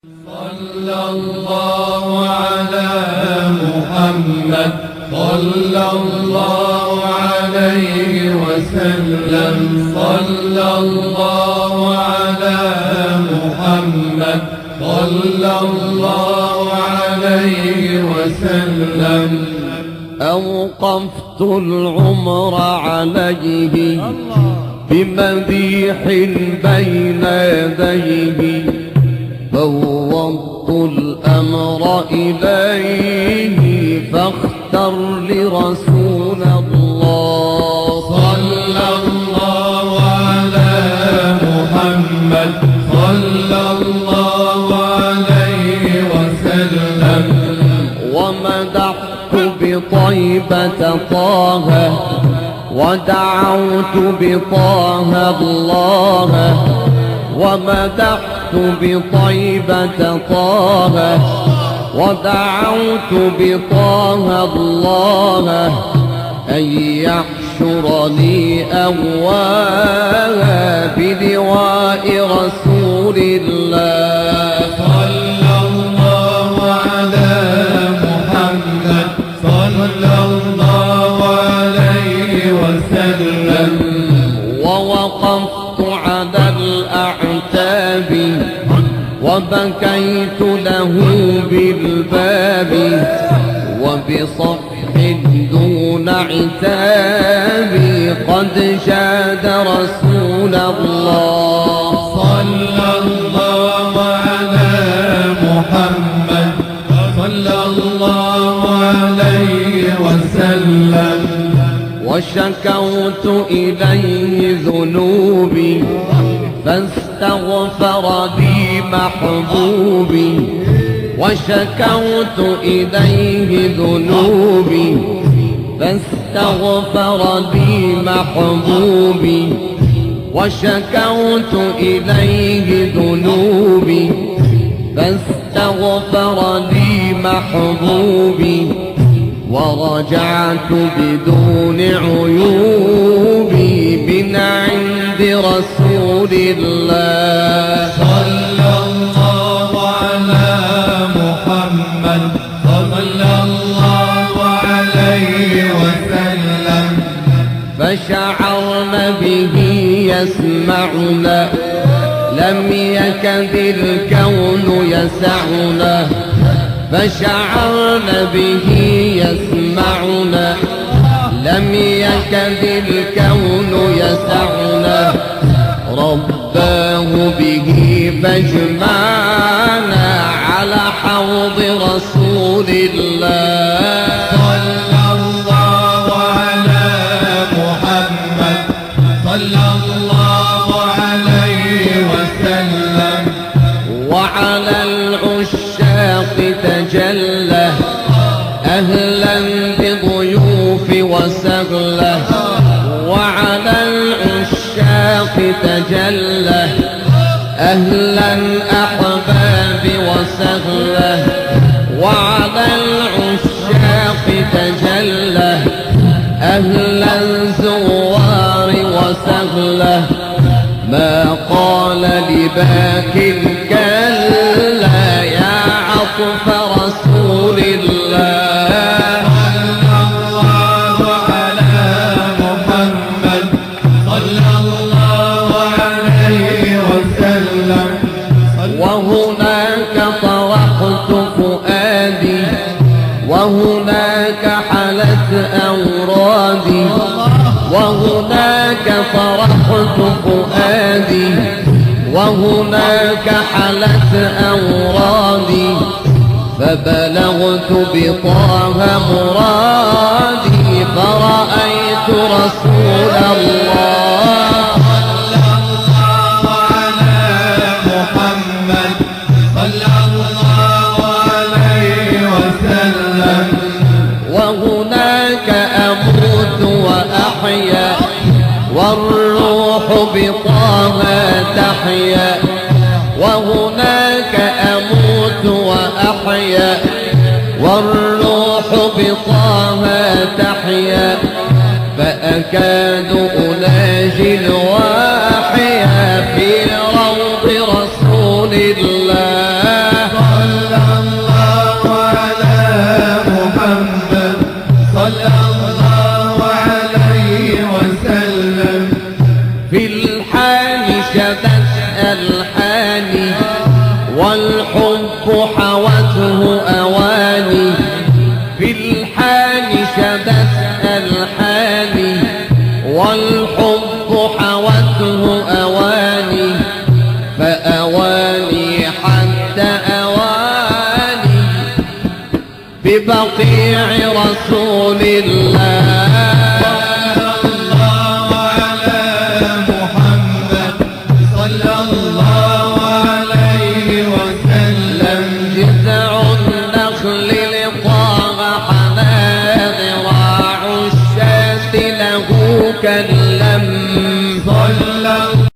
صلى الله على محمد صلى الله عليه وسلم. صلى الله على محمد صلى الله عليه وسلم. أوقفت العمر عليه بمديح بين يديه، فوضت الأمر إليه فاختر لرسول الله. صلى الله على محمد صلى الله عليه وسلم. ومدحت بطيبة طه ودعوت بطه الله، ومدحت بطيبة طه ودعوت بطه الله أن يحشرني أهواها بلواء رسول الله. صلى الله على محمد صلى الله عليه وسلم. ووقفت على الأعتاب وبكيت له بالباب، وبصفح دون عتاب قد شاد رسول الله. صلى الله على محمد صلى الله عليه وسلم. وشكوت إليه ذنوبي فاستغفر لي محبوبي، وشكوت إليه ذنوبي فاستغفر لي محبوبي، وشكوت إليه ذنوبي فاستغفر لي محبوبي، ورجعت بدون عيوبي من عند رسول الله. صلى الله على محمد صلى الله عليه وسلم. فشعرنا به يسمعنا، لم يكد الكون يسعنا، فشعرنا به يسمعنا، لم يكد الكون يسعنا، رباه به فاجمعنا على حوض رسول الله. صلى الله على محمد صلى الله عليه وسلم. وعلى العشاق تجلى أهلا بضيوف وسهلا، وعلى العشاق تجلى أهلا أحباب وسهلا، وعلى العشاق تجلى أهلا زوار وسهلا، ما قال لباك كلا يا عطف رسول الله. صلى الله على محمد صلى الله عليه وسلم. وهناك طرحت فؤادي، وهناك حلت أورادي، وهناك طرحت فؤادي، وهناك حلت أورادي، فبلغت بطه مرادي فرأيت رسول الله. صلى الله على محمد صلى الله عليه وسلم. وهناك أموت وأحيا، والروح بطه تحيا، وهناك أموت وأحيا، والروح بطه تحيا، فأكاد أناجي الواحيا في روض رسول الله. والحب حوته أواني في الحال شبت الحاني والحب حوته أواني فأواني حتى أواني ببقيع رسول الله كلم صلى